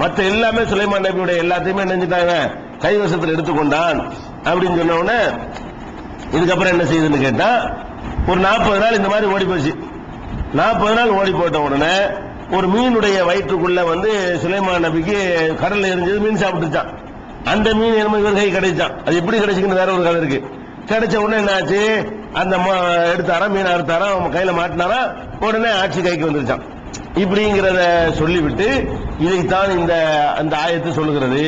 மற்ற எல்லாமே சுலைமான் நபியுடைய எல்லாத்தையுமே நினைஞ்சிட்டாங்க கைவசத்தில் எடுத்துக்கொண்டான் அப்படின்னு சொன்ன உடனே இதுக்கப்புறம் என்ன செய்யுதுன்னு கேட்டா ஒரு 40 நாள் இந்த மாதிரி ஓடி போச்சு. 40 நாள் ஓடி போட்ட உடனே ஒரு மீனுடைய வயிற்றுக்குள்ள வந்து சுலைமான் நபிக்கு கடல்ல எரிஞ்சது மீன் சாப்பிட்டுச்சான். அந்த மீன் என்னமோ இவர் கை கிடைச்சான். அது எப்படி கிடைச்சுன்னு வேற ஒரு கதை இருக்கு. கிடைச்ச உடனே என்ன ஆச்சு, அந்த எடுத்தாரா மீன் அறுத்தாரா கையில மாட்டினாரா உடனே ஆட்சி கைக்கு வந்துருச்சான். இப்படிங்கிறத சொல்லிவிட்டு இதைத்தான் இந்த அந்த ஆயத்தை சொல்லுகிறது.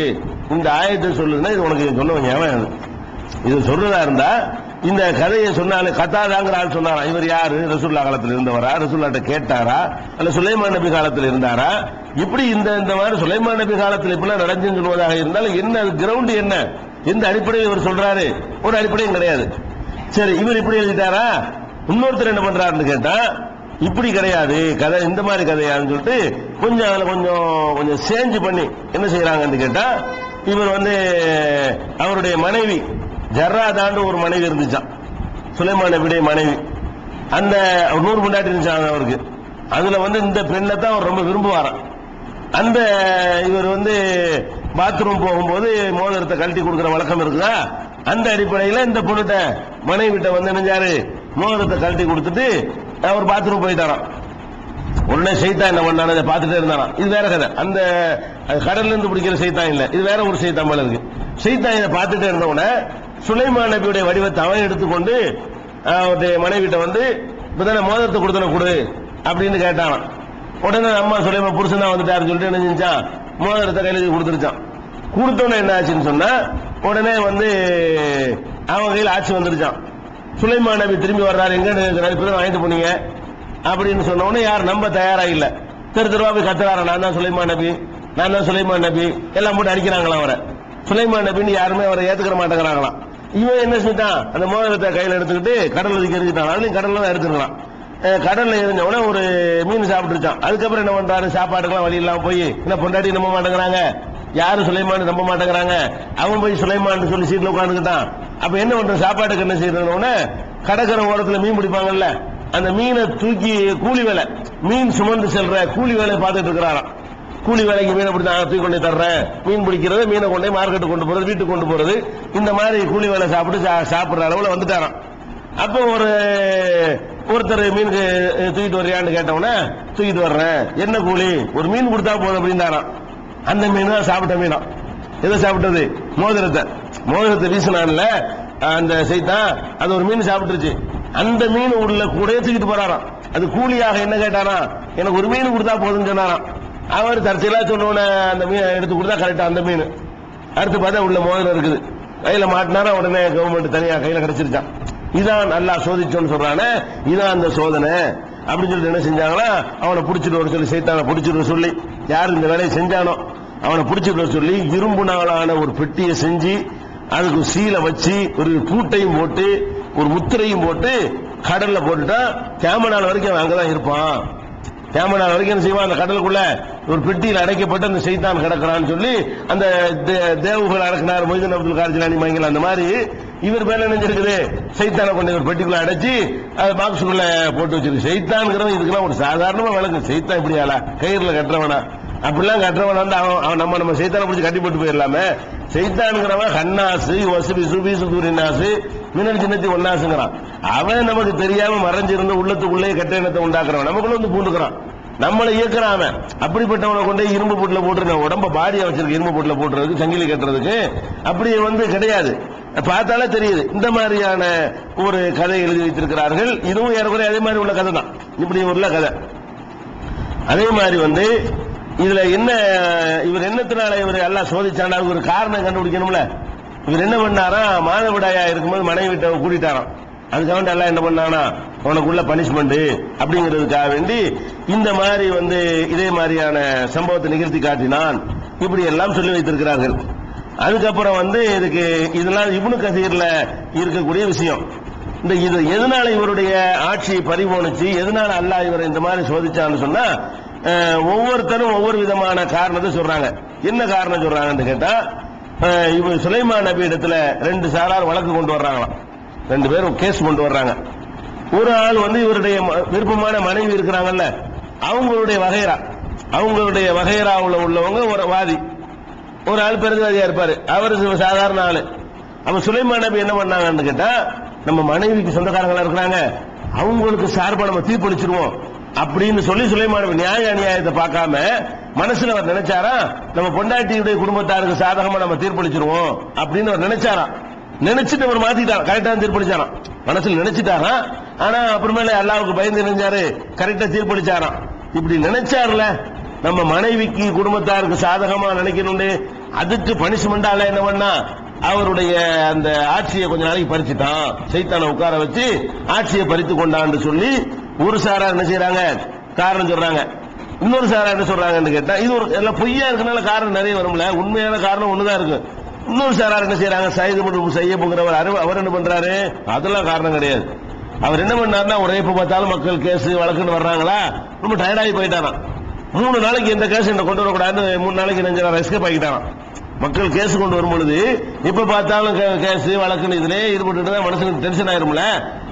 இந்த ஆயத்தை சொல்லுதுன்னா இது உனக்கு சொன்னவன் ஞாபகம். இது சொல்றதா இருந்தா இந்த கதையை சொன்னாலே கத்தாதாங்கிற ஆள் சொன்னாரா, இவர் யாரு, ரசூலுல்லாஹ் காலத்தில் இருந்தவரா, ரசூலுல்லாஹ்ட்ட கேட்டாரா, அல்ல சுலைமான் நபி காலத்தில் இருந்தாரா, இப்படி இந்த மாதிரி சுலைமான் நபி காலத்தில் இப்பெல்லாம் நடந்துன்னு சொல்வதாக இருந்தாலும் என்ன கிரவுண்ட், என்ன எந்த அடிப்படையில் இவர் சொல்றாரு, ஒரு அடிப்படையும் கிடையாது. சரி, இவர் இப்படி எழுதிட்டாரா, இன்னொருத்தர் என்ன பண்றாருன்னு கேட்டா இப்படி கிடையாது கதை, இந்த மாதிரி கதையான்னு சொல்லிட்டு கொஞ்சம் சேஞ்ச் பண்ணி என்ன செய்யறாங்கன்னு கேட்டா, இவர் வந்து அவருடைய மனைவி ஜர்ராதாண்டு ஒரு மனைவி இருந்துச்சான், சுலைமான் நபியுடைய மனைவி. அந்த 100 பொண்டாட்டி இருந்துச்சாங்க அவருக்கு. அதுல வந்து இந்த பெண்ணை தான் அவர் ரொம்ப விரும்புவாராம். அந்த இவர் வந்து பாத்ரூம் போகும்போது மோதிரத்தை கழட்டி கொடுக்கிற வழக்கம் இருக்குதா, அந்த அடிப்படையில் இந்த பொண்ணுட்ட மனைவிட்ட வந்து நினைஞ்சாரு மோதிரத்தை கழட்டி கொடுத்துட்டு அவர் பாத்ரூம் போயிட்டாராம். உடனே சைத்தான் என்ன பண்ணான, அதை பார்த்துட்டே இருந்தாராம். இது வேற கதை, அந்த கடல்ல இருந்து பிடிக்கிற சைத்தான் இல்ல, இது வேற ஒரு சைத்தான் போல இருக்கு. சைத்தான் இதை பார்த்துட்டே இருந்தவுடனே சுலைமான் நபியுடைய வடிவத்தை அவன் எடுத்துக்கொண்டு அவருடைய மனைவிட்ட வந்து இப்பதான மோதிரத்தை கொடுத்தன கொடு அப்படின்னு கேட்டான். உடனே அம்மா சுலைமான் புருஷன் தான் வந்துட்டாருன்னு சொல்லிட்டு என்ன செஞ்சான், மோதிரத்தை கையில கொடுத்துருச்சான். கொடுத்தோன்னே என்ன ஆச்சுன்னு சொன்னா உடனே வந்து அவன் கையில் ஆட்சி வந்துருச்சான். சுலைமான் நபி திரும்பி வர்றாரு, எங்க இப்பதான் வாங்கிட்டு போனீங்க அப்படின்னு சொன்ன உடனே யார் நம்ப தயாரா இல்ல. தெருவா போய் கத்துறாரா, நான் தான் சுலைமான் நபி, நான் தான் சுலைமான் நபி, எல்லாம் போட்டு அடிக்கிறாங்களாம் அவரை. சுலைமான் நபின்னு யாருமே அவரை ஏத்துக்கிற மாட்டேங்கிறாங்களாம். இவன் என்ன செஞ்சான், அந்த மோதிரத்தை கையில எடுத்துக்கிட்டு கடல்ல எரிஞ்சிட்டான். அதுலயும் கடல்ல தான் எடுத்துக்கலாம். கடல்ல எரிஞ்ச உடனே ஒரு மீன் சாப்பிட்டுருச்சான். அதுக்கப்புறம் என்ன பண்றாரு, சாப்பாட்டுக்கெல்லாம் வழி இல்லாம போய் என்ன பொண்டாட்டி நம்ப மாட்டேங்கிறாங்க, யாரும் சுலைமான் நம்ப மாட்டேங்கிறாங்க, அவன் போய் சுலைமான் சொல்லி சீட்ல உட்காந்துக்கிட்டான். அப்ப என்ன பண்ற, சாப்பாட்டுக்கு என்ன செய்யறோம்னு கடற்கரை ஓரத்துல மீன் பிடிப்பாங்கல்ல, அந்த மீனை தூக்கி கூலி வேலை, மீன் சுமந்து செல்ற கூலி வேலை பார்த்துட்டு இருக்கிறாராம். கூலி வேலைக்கு மீனை பிடிச்சா தூக்கி கொண்டே தர்றேன், மீன் பிடிக்கிறது, மீனை கொண்டே மார்க்கெட்டு கொண்டு போறது, வீட்டுக்கு கொண்டு போறது, இந்த மாதிரி கூலி வேலை சாப்பிடுற அளவுல வந்துட்டாராம். அப்போ ஒருத்தர் மீனுக்கு தூக்கிட்டு வர்றியான்னு கேட்டவொன்னே தூக்கிட்டு வர்றேன், என்ன கூலி, ஒரு மீன் கொடுத்தா போதும் அப்படின்னாராம். அந்த மீன் தான் சாப்பிட்ட மீனா. எதை சாப்பிட்டது, மோதிரத்தை வீசினான்ல அந்த சைத்தான், அது ஒரு மீன் சாப்பிட்டுருச்சு. அந்த மீன் உள்ள கூட தூக்கிட்டு போறாராம். அது கூலியாக என்ன கேட்டாரா, எனக்கு ஒரு மீன் கொடுத்தா போதும்னு சொன்னாராம். அவர் தற்செயலா சொன்ன அந்த மீன் எடுத்து கொடுத்தா கரெக்டா அந்த மீன். அடுத்து பார்த்தா உள்ள மோதிரம் இருக்குது, கையில மாட்டினாரா, உடனே கவர்மெண்ட் தனியா கையில கிடைச்சிருச்சான். இதான் நல்லா சோதிச்சோன்னு சொல்றானே, இதான் அந்த சோதனை அப்படின்னு சொல்லிட்டு என்ன செஞ்சாங்களா, அவனை பிடிச்சிட்டு வர சொல்லி, சைத்தானை பிடிச்சிட்டு சொல்லி, யார் இந்த வேலையை செஞ்சானோ அவனை பிடிச்சிட்டு சொல்லி இரும்பு நாளான ஒரு பெட்டியை செஞ்சு அதுக்கு சீலை வச்சு ஒரு பூட்டையும் போட்டு ஒரு முத்திரையும் போட்டு கடல்ல போட்டுட்டா கேமநாள் வரைக்கும் அவன் அங்கதான் இருப்பான். கேமநாள் வரைக்கும் என்ன செய்வான், அந்த கடலுக்குள்ள ஒரு பெட்டியில் அடைக்கப்பட்டு அந்த சைத்தான் கிடக்கிறான்னு சொல்லி அந்த தேவுகள் அடக்கினார் மொய்தீன் அப்துல் காதர் ஜிலானி மைங்கள். அந்த மாதிரி இவர் மேல நினைஞ்சிருக்குது, சைத்தானை கொண்டு ஒரு பெட்டிக்குள்ள அடைச்சி அது பாக்ஸுக்குள்ள போட்டு வச்சிருக்கு. சைத்தான்ங்கிறவன் இதுக்கெல்லாம் ஒரு சாதாரணமா விளக்கு, சைத்தான் இப்படியாலா கயிறுல கட்டுறவனா, அப்படிலாம் கட்டுறவன் வந்து அவன் நம்ம சைத்தானை பிடிச்சி கட்டி போட்டு போயிடலாமே. சைத்தான்கிறவன் ஹன்னாசு வசுபி சுபி சுதூரினாசு மின்னல் சின்னத்தி ஒன்னாசுங்கிறான். அவன் நமக்கு தெரியாம மறைஞ்சிருந்து உள்ளத்துக்குள்ளே கெட்ட எண்ணத்தை உண்டாக்குறவன், நமக்குள்ள வந்து பூண்டுக்கிறான், நம்மளை இயக்குறான் அவன். அப்படிப்பட்டவனை கொண்டு இரும்பு போட்டுல போட்டு உடம்ப பாடியா வச்சிருக்க, இரும்பு போட்டுல போட்டுறதுக்கு, சங்கிலி கட்டுறதுக்கு அப்படி வந்து கிடையாது. பார்த்தாலே தெரியுது. இந்த மாதிரியான ஒரு கதை எழுதி வைத்திருக்கிறார்கள். இதுவும் ஏறக்குறைய அதே மாதிரி உள்ள கதை தான், இப்படி உள்ள கதை. அதே மாதிரி வந்து இதுல என்ன, இவர் என்னத்தினால இவர் எல்லாம் சோதிச்சாண்டா, ஒரு காரணம் கண்டுபிடிக்கணும்ல. இவர் என்ன பண்ணாரா, மாதவிடாயா இருக்கும்போது மனைவி வீட்டை கூட்டிட்டாராம். அதுக்காக எல்லாம் என்ன பண்ணானா, உனக்குள்ள பனிஷ்மெண்ட் அப்படிங்கிறதுக்காக வேண்டி இந்த மாதிரி வந்து இதே மாதிரியான சம்பவத்தை நிகழ்த்தி காட்டினான், இப்படி எல்லாம் சொல்லி வைத்திருக்கிறார்கள். அதுக்கப்புறம் வந்து இதுக்கு இதெல்லாம் இப்னு கசீர்ல இருக்கக்கூடிய விஷயம். இந்த இது எதனால இவருடைய ஆட்சி பறிபோனுச்சு, எதனால அல்லாஹ் இவரை இந்த மாதிரி சோதிச்சான்னு சொன்னா, ஒவ்வொருத்தரும் ஒவ்வொரு விதமான காரணத்தை சொல்றாங்க. என்ன காரணம் சொல்றாங்கன்னு கேட்டா, இவர் சுலைமான் நபி இடத்துல 2 சாரார் வழக்கு கொண்டு வர்றாங்களாம். 2 பேரும் கேஸ் கொண்டு வர்றாங்க. ஒரு ஆள் வந்து இவருடைய விருப்பமான மனைவி இருக்கிறாங்கல்ல, அவங்களுடைய வகைரா அவங்களுடைய வகைராவுல உள்ளவங்க ஒரு வாதி, ஒரு ஆள் பெருந்தவாதியா இருப்பாரு, அவரு சாதாரண ஆளு. அப்ப சுலைமான் நபி என்ன பண்ணாங்கன்னு கேட்டா, நம்ம மனைவிக்கு சொந்தக்காரங்களா இருக்கிறாங்க, அவங்களுக்கு சார்பா நம்ம தீர்ப்பளிச்சிருவோம் அப்படின்னு சொல்லி சுலைமான் நபி நியாய அநியாயத்தை பார்க்காம மனசுல அவர் நினைச்சாரா, நம்ம பொண்டாட்டியுடைய குடும்பத்தாருக்கு சாதகமா நம்ம தீர்ப்பளிச்சிருவோம் அப்படின்னு அவர் நினைச்சாராம். நினைச்சிட்டு அவர் மாத்திட்டான், கரெக்டா தீர்ப்பளிச்சாராம். மனசுல நினைச்சிட்டாராம், ஆனா அப்புறமேல அல்லாவுக்கு பயந்து நினைச்சாரு, கரெக்டா தீர்ப்பளிச்சாராம். இப்படி நினைச்சாருல, நம்ம மனைவிக்கு குடும்பத்தாருக்கு சாதகமா நினைக்கணும்னு, அதுக்கு பனிஷ்மெண்டால என்ன பண்ணா, அவருடைய அந்த ஆட்சியை கொஞ்ச நாளைக்கு பறிச்சுட்டான், சைத்தானை உட்கார வச்சு ஆட்சியை பறித்து கொண்டான்னு சொல்லி ஒரு சாரா என்ன செய்யறாங்க, காரணம் சொல்றாங்க. இன்னொரு சாரா என்ன சொல்றாங்கன்னு கேட்டா, இது ஒரு எல்லாம் பொய்யா இருக்கனால காரணம் நிறைய வரும்ல, உண்மையான காரணம் ஒண்ணுதான் இருக்கு. இன்னொரு சாரார் என்ன செய்யறாங்க, செய்யப்புங்கிறவர் அவர் என்ன பண்றாரு, அதெல்லாம் காரணம் கிடையாது. அவர் என்ன பண்ணாருன்னா, ஒரே இப்ப பார்த்தாலும் மக்கள் கேஸ் வழக்குன்னு வர்றாங்களா, ரொம்ப டயர்டாகி போயிட்டாராம். 3 நாளைக்கு இந்த கேஸ் என்ன கொண்டு வரக்கூடாதுன்னு 3 நாளைக்கு நெஞ்ச எஸ்கேப் ஆகிட்டாராம். மக்கள் கேஸ் கொண்டு வரும் பொழுது இப்ப பார்த்தாலும் கேஸ் வழக்குன்னு இதுல ஈடுபட்டு தான் மனசுக்கு டென்ஷன் ஆயிரும்ல,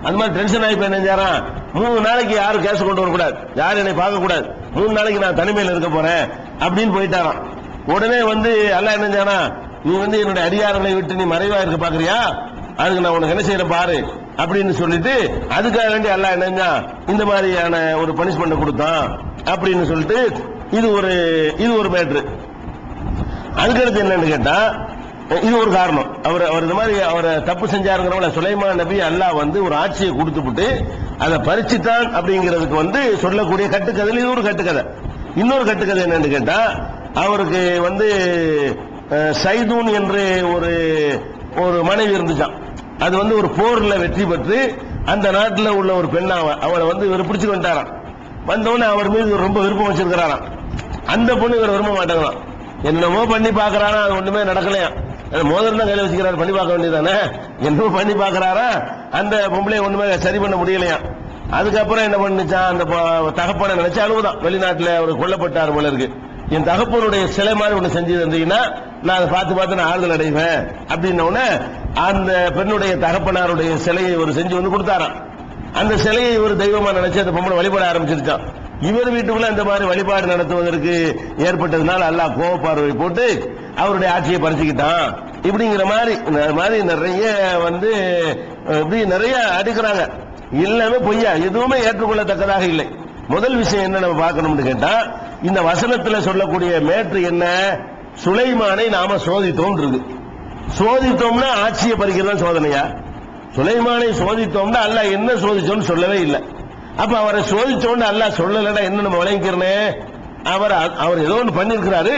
அந்த மாதிரி டென்ஷன் ஆகி போய் நெஞ்சாராம். 3 நாளைக்கு யாரும் கேஸ் கொண்டு வரக்கூடாது, யாரும் என்னை பார்க்க கூடாது, 3 நாளைக்கு நான் தனிமையில் இருக்க போறேன் அப்படின்னு போயிட்டாராம். உடனே வந்து அல்லாஹ் என்ன செஞ்சானா, நீ வந்து என்னுடைய அதிகாரங்களை விட்டு நீ மறைவா இருக்க பாக்குறியா, அதுக்கு நான் உனக்கு என்ன செய்யறேன் பாரு அப்படின்னு சொல்லிட்டு, அதுக்காக வேண்டி அல்லாஹ் என்ன இந்த மாதிரியான ஒரு பனிஷ்மெண்ட் கொடுத்தான் அப்படின்னு சொல்லிட்டு, இது ஒரு மேட்ரு. அதுக்கடுத்து என்னன்னு கேட்டா, இது ஒரு காரணம். அவர் இந்த மாதிரி அவரை தப்பு செஞ்சாருங்கிறவங்கள சுலைமான் நபி அல்லாஹ் வந்து ஒரு ஆட்சியை கொடுத்துட்டு அதை பறிச்சுட்டான் அப்படிங்கிறதுக்கு வந்து சொல்லக்கூடிய கட்டுக்கதை இது ஒரு கட்டுக்கதை. இன்னொரு கட்டுக்கதை என்னன்னு கேட்டா, அவருக்கு வந்து சைதூன் என்று ஒரு மனைவி இருந்துச்சான். அது வந்து ஒரு போர்ல வெற்றி பெற்று அந்த நாட்டில் உள்ள ஒரு பெண், அவளை வந்து இவர் பிடிச்சு வந்துட்டாராம். வந்தவொடனே அவர் மீது ரொம்ப விருப்பம் வச்சிருக்கிறாராம். அந்த பொண்ணு இவர் விரும்ப மாட்டாங்களாம். என்னமோ பண்ணி பாக்குறாரா, அது ஒண்ணுமே நடக்கலையா, மோதிரம் தான் கையில வச்சுக்கிறாரு, பண்ணி பார்க்க வேண்டியதானே, என்னமோ பண்ணி பாக்குறாரா, அந்த பொம்பளை ஒண்ணுமே சரி பண்ண முடியலையா. அதுக்கப்புறம் என்ன பண்ணுச்சான், அந்த தகப்பனை நினைச்சா அழுவுதான். வெளிநாட்டுல அவர் கொல்லப்பட்டார் போல இருக்கு, என் தகப்பனுடைய சிலை மாதிரி ஒண்ணு செஞ்சு தந்தீங்கன்னா நான் அதை பார்த்து நான் ஆறுதல் அடைவேன் அப்படின்ன அந்த பெண்ணுடைய தகப்பனாருடைய சிலையை ஒரு செஞ்சு வந்து கொடுத்தாராம். அந்த சிலையை ஒரு தெய்வமா நினைச்சு அந்த பொம்பளை வழிபாட ஆரம்பிச்சிருச்சான். இவர் வீட்டுக்குள்ள இந்த மாதிரி வழிபாடு நடத்துவதற்கு ஏற்பட்டதுனால அல்லாஹ் கோப பார்வை போட்டு அவருடைய ஆட்சியை பறிச்சுக்கிட்டான். இப்படிங்கிற மாதிரி நிறைய வந்து இப்படி நிறைய அடிக்கிறாங்க. எல்லாமே பொய்யா, எதுவுமே ஏற்றுக்கொள்ளத்தக்கதாக இல்லை. முதல் விஷயம் என்ன நம்ம பார்க்கணும்னு கேட்டா, இந்த வசனத்துல சொல்லக்கூடிய மேற்று என்ன, சுலைமானை நாம சோதித்தோம் இருக்கு. சோதித்தோம்னா ஆட்சியை பறிக்கிறதா சோதனையா? சுலைமானை சோதித்தோம்னா அல்லாஹ் என்ன சோதிச்சோம்னு சொல்லவே இல்லை. அப்ப அவரை சோதிச்சோன்னு அல்லாஹ் சொல்லலன்னா என்ன நம்ம விளங்கிக்கிறனே, அவர் ஏதோ ஒன்று பண்ணிருக்கிறாரு,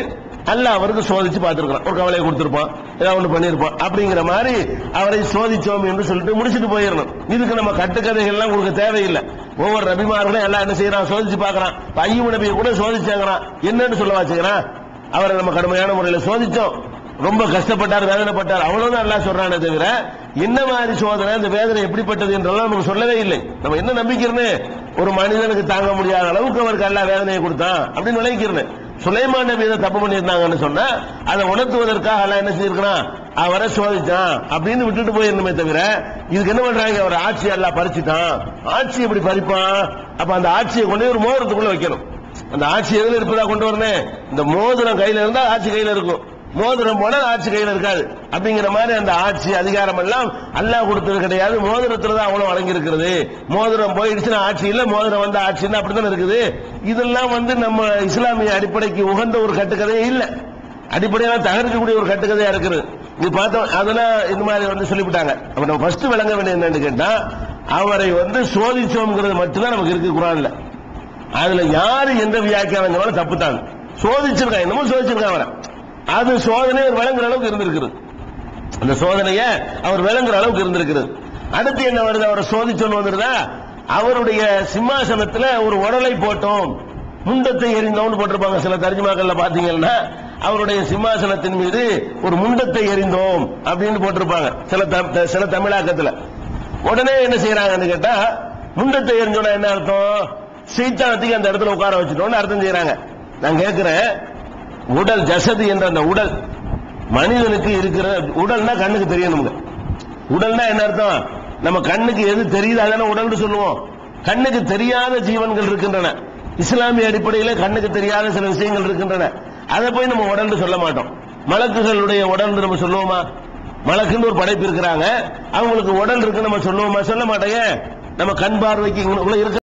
அல்லாஹ் அவருக்கு சோதிச்சு பார்த்திருக்கிறான், ஒரு கவலையை கொடுத்திருப்பான், ஏதாவது ஒன்று பண்ணிருப்பான், அப்படிங்கிற மாதிரி அவரை சோதிச்சோம் என்று சொல்லிட்டு முடிச்சுட்டு போயிடணும். இதுக்கு நம்ம கட்டுக்கதைகள்லாம் கொடுக்க தேவையில்லை. ஒவ்வொரு நபிமார்களும் எல்லாம் என்ன செய்யறான், சோதிச்சு பார்க்கறான். ஐயூப் நபியை கூட சோதிச்சாங்கிறான், என்னன்னு சொல்ல வச்சுக்கிறான், அவரை நம்ம கடுமையான முறையில் சோதிச்சோம், ரொம்ப கஷ்டப்பட்டார், வேதனைப்பட்டார், அவ்வளவுதான் அல்லாஹ் சொல்றானே தவிர என்ன மாதிரி சோதனை, இந்த வேதனை எப்படிப்பட்டது என்றெல்லாம் நமக்கு சொல்லவே இல்லை. நம்ம என்ன நம்பிக்கிறேன்னு, ஒரு மனிதனுக்கு தாங்க முடியாத அளவுக்கு அவருக்கு அல்லாஹ் வேதனையை கொடுத்தான் அப்படின்னு விளங்கிக்கிறேன். சுலைமான் நபி இதை தப்பு பண்ணியிருந்தாங்கன்னு சொன்னா அதை உணர்த்துவதற்காக அல்லாஹ் என்ன செஞ்சிருக்கிறான், அவரை சோதிச்சான் அப்படின்னு விட்டுட்டு போயிருந்தமே தவிர, இதுக்கு என்ன பண்றாங்க, அவர் ஆட்சி அல்லாஹ் பறிச்சுட்டான். ஆட்சி எப்படி பறிப்பான்? அப்ப அந்த ஆட்சியை கொண்டு ஒரு மோதிரத்துக்குள்ள வைக்கணும். அந்த ஆட்சி எதுல இருப்பதா கொண்டு வரணும், இந்த மோதிரம் கையில இருந்தா ஆட்சி கையில இருக்கும், மோதிரம் போனா ஆட்சி கையில இருக்காது. அப்படிங்கிற மாதிரி அந்த ஆட்சி அதிகாரம் எல்லாம் அல்லாஹ் கொடுத்தது கிடையாது, மோதிரத்துல தான் அவ்வளவு வழங்கி இருக்கிறது. மோதிரம் போயிடுச்சுன்னா ஆட்சி இல்ல, மோதிரம் வந்த ஆட்சின்னா அப்படித்தான் இருக்குது. இதெல்லாம் வந்து நம்ம இஸ்லாமிய அடிப்படைக்கு உகந்த ஒரு கட்டுக்கதையே இல்ல, அடிப்படையாக தகர்க்கக்கூடிய ஒரு கட்டுக்கதையா இருக்குது. இது பார்த்தோம், அதெல்லாம் இந்த மாதிரி வந்து சொல்லிவிட்டாங்க. அப்ப நம்ம ஃபர்ஸ்ட் விளங்க வேண்டிய என்னன்னு கேட்டா, அவரை வந்து சோதிச்சோம்ங்கிறது மட்டும்தான் நமக்கு இருக்கு குர்ஆன்ல. அதுல யாரு எந்த வியாக்கியானம் சொன்னாலும் தப்பு தான். சோதிச்சிருக்காங்க, என்னமோ சோதிச்சிருக்காங்க அவரை, அது சோதனை விளங்குற அளவுக்கு இருந்திருக்கிறது. அந்த சோதனைய அவர் விளங்குற அளவுக்கு இருந்திருக்கிறது. அடுத்து என்ன வருது, அவரை சோதிச்சோன்னு வந்துருதா, அவருடைய சிம்மாசனத்துல ஒரு உடலை போட்டோம், முண்டத்தை எறிந்தோம்னு போட்டிருப்பாங்க. சில தர்ஜுமாக்கள்ல பாத்தீங்கன்னா அவருடைய சிம்மாசனத்தின் மீது ஒரு முண்டத்தை எறிந்தோம் அப்படின்னு போட்டிருப்பாங்க சில தமிழாக்கத்துல. உடனே என்ன செய்யறாங்கன்னு கேட்டா, முண்டத்தை எறிஞ்சோம்னா என்ன அர்த்தம், சைத்தானத்துக்கு அந்த இடத்துல உட்கார வச்சுட்டோம்னு அர்த்தம் செய்யறாங்க. நான் கேட்கிறேன், உடல் ஜசது என்ற அந்த உடல் மனிதனுக்கு இருக்கிற உடல்னா கண்ணுக்கு தெரியணும். உடல்னா என்ன அர்த்தம், நம்ம கண்ணுக்கு எது தெரியுது அதான உடல்னு சொல்லுவோம். கண்ணுக்கு தெரியாத ஜீவன்கள் இருக்கின்றன. இஸ்லாமிய அடிப்படையில் கண்ணுக்கு தெரியாத சில விஷயங்கள் இருக்கின்றன. அதை போய் நம்ம உடல் சொல்ல மாட்டோம். மலக்குகளுடைய உடல் நம்ம சொல்லுவோமா? மலக்குன்னு ஒரு படைப்பு இருக்கிறாங்க, அவங்களுக்கு உடல் இருக்கு நம்ம சொல்லுவோமா? சொல்ல மாட்டேங்க. நம்ம கண் பார்வைக்கு இருக்கு.